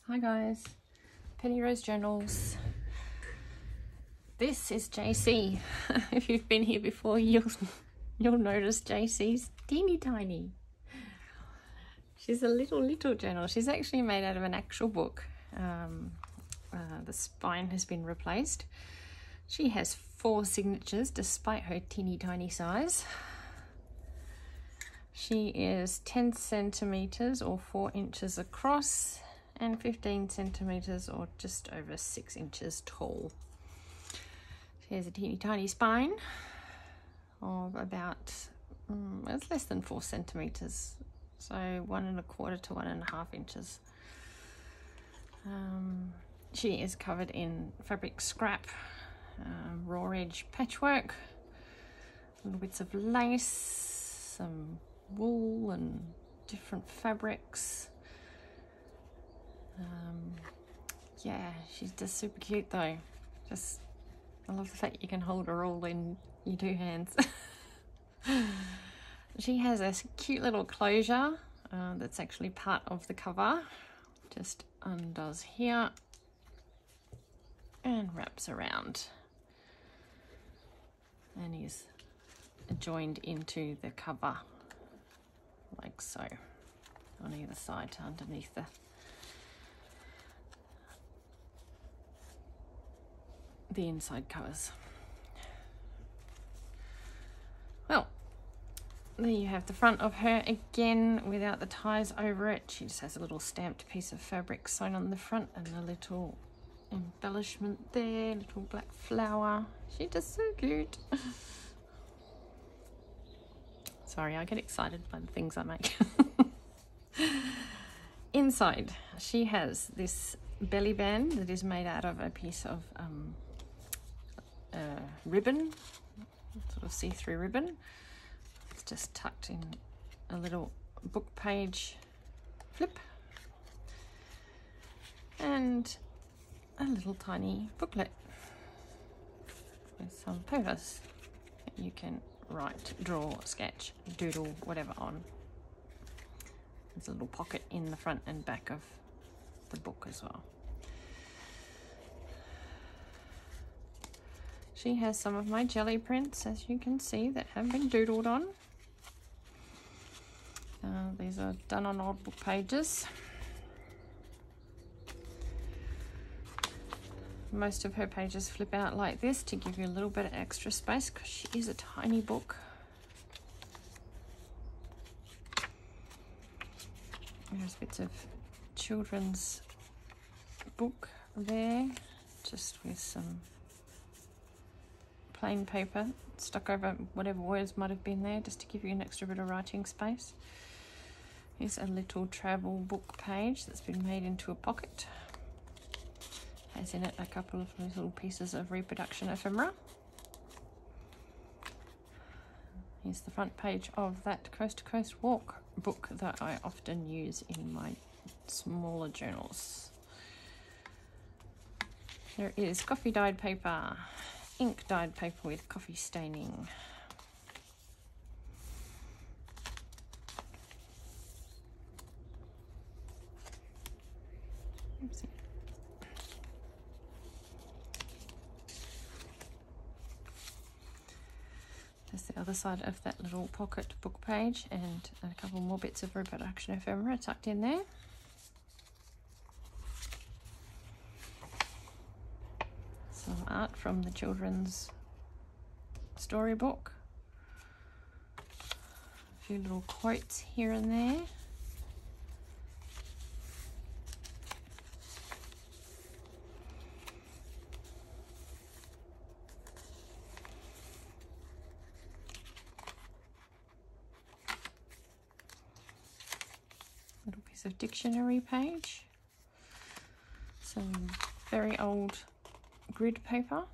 Hi guys, Penny Rose Journals. This is Jaycee. If you've been here before, you'll notice Jaycee's teeny tiny. She's a little journal. She's actually made out of an actual book. The spine has been replaced. She has 4 signatures despite her teeny tiny size. She is 10 centimeters or 4 inches across and 15 centimeters or just over 6 inches tall. She has a teeny tiny spine of about, it's less than 4 centimeters, so 1 1/4 to 1 1/2 inches. She is covered in fabric scrap, raw edge patchwork, little bits of lace, some wool and different fabrics. Yeah, she's just super cute though. I love the fact you can hold her all in your 2 hands. She has a cute little closure that's actually part of the cover. Just undoes here and wraps around and is joined into the cover like so on either side underneath the inside covers. Well, there you have the front of her again without the ties over it. She just has a little stamped piece of fabric sewn on the front and a little embellishment there, little black flower. She's just so cute. Sorry, I get excited by the things I make. Inside, she has this belly band that is made out of a piece of ribbon, sort of see-through ribbon. It's just tucked in a little book page flip and a little tiny booklet with some photos that you can write, draw, sketch, doodle, whatever on. There's a little pocket in the front and back of the book as well. She has some of my jelly prints, as you can see, that have been doodled on. These are done on old book pages. Most of her pages flip out like this to give you a little bit of extra space because she is a tiny book. There's bits of children's book there, just with some plain paper stuck over whatever words might have been there, just to give you an extra bit of writing space. Here's a little travel book page that's been made into a pocket. Has in it a couple of little pieces of reproduction ephemera. Here's the front page of that Coast to Coast Walk book that I often use in my smaller journals. There is coffee dyed paper, ink dyed paper with coffee staining. Oopsie. There's the other side of that little pocket book page and a couple more bits of reproduction ephemera tucked in there. Some art from the children's storybook. A few little quotes here and there. Little piece of dictionary page. Some very old grid paper.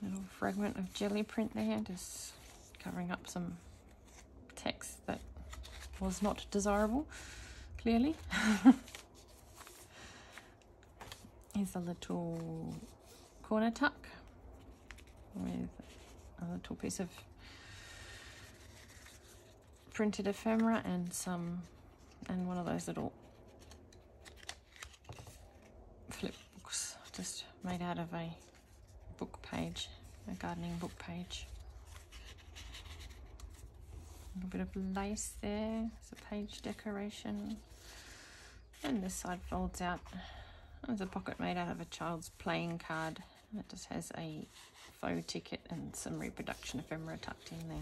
Little fragment of jelly print there, just covering up some text that was not desirable, clearly. Here's a little corner tuck with a little piece of printed ephemera and one of those little flip books just made out of a book page, a gardening book page. A little bit of lace there, it's a page decoration. And this side folds out. There's a pocket made out of a child's playing card. And it just has a faux ticket and some reproduction ephemera tucked in there.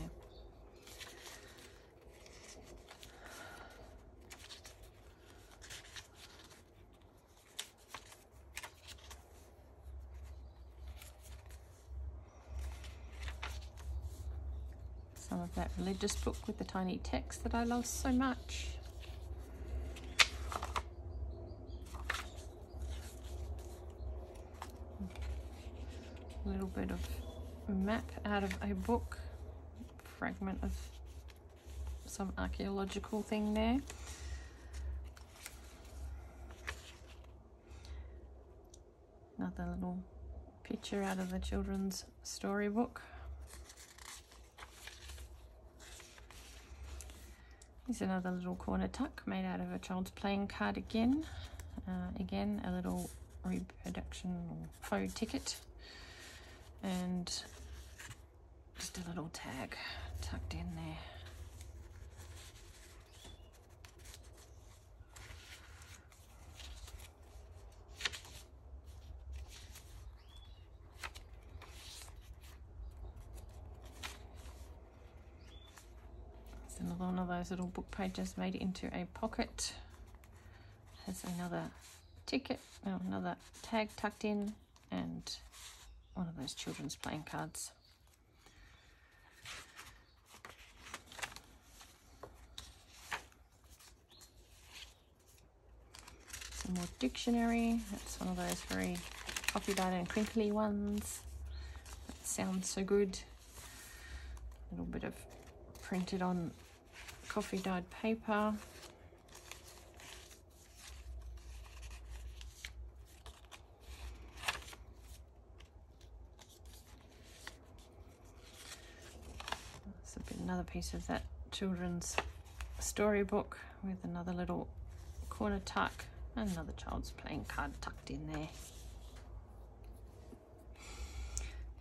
Some of that religious book with the tiny text that I love so much. A little bit of map out of a book, fragment of some archaeological thing there. Another little picture out of the children's storybook. Here's another little corner tuck made out of a child's playing card again. Again, a little reproduction or faux ticket. And just a little tag tucked in there. Another one of those little book pages made into a pocket. Has another ticket, another tag tucked in, and one of those children's playing cards. Some more dictionary. That's one of those very coffee dyed and crinkly ones. That sounds so good. A little bit of printed on coffee dyed paper. Another piece of that children's storybook with another little corner tuck and another child's playing card tucked in there.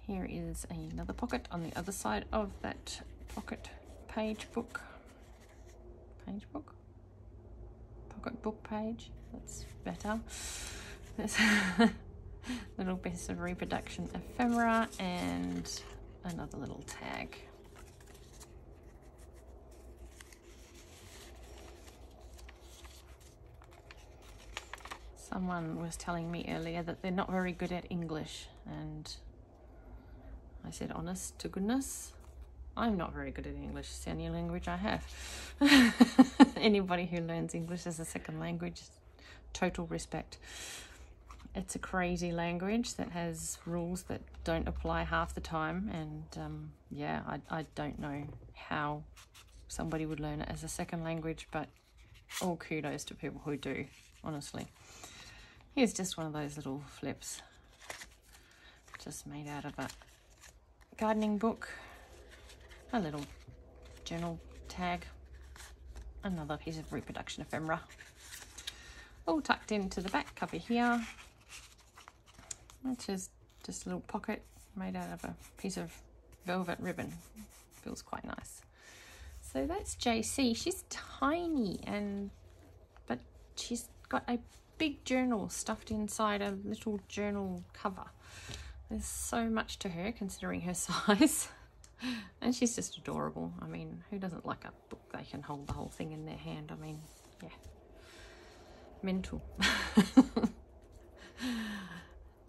Here is another pocket on the other side of that pocket page book. Page book? Pocket book page. That's better. There's a little piece of reproduction ephemera and another little tag. Someone was telling me earlier that they're not very good at English, and I said, honest to goodness, I'm not very good at English. It's the only language I have. Anybody who learns English as a second language, total respect. It's a crazy language that has rules that don't apply half the time, and yeah, I don't know how somebody would learn it as a second language, but all kudos to people who do, honestly. Here's just one of those little flips, just made out of a gardening book, a little journal tag, another piece of reproduction ephemera, all tucked into the back cover here, which is just a little pocket made out of a piece of velvet ribbon. Feels quite nice. So that's Jaycee. She's tiny, but she's got a big journal stuffed inside a little journal cover. There's so much to her considering her size. And she's just adorable. I mean, who doesn't like a book they can hold the whole thing in their hand? I mean, yeah. Mental.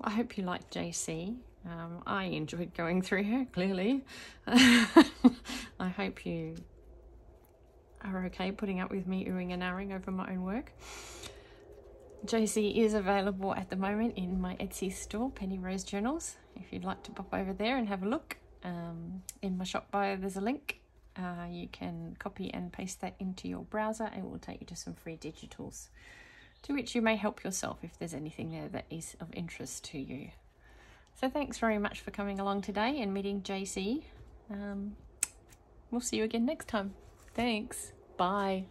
I hope you liked Jaycee. I enjoyed going through her, clearly. I hope you are okay putting up with me oohing and ahhing over my own work. Jaycee is available at the moment in my Etsy store, Penny Rose Journals. If you'd like to pop over there and have a look, in my shop bio there's a link. You can copy and paste that into your browser and it will take you to some free digitals to which you may help yourself if there's anything there that is of interest to you. So thanks very much for coming along today and meeting Jaycee. We'll see you again next time. Thanks. Bye.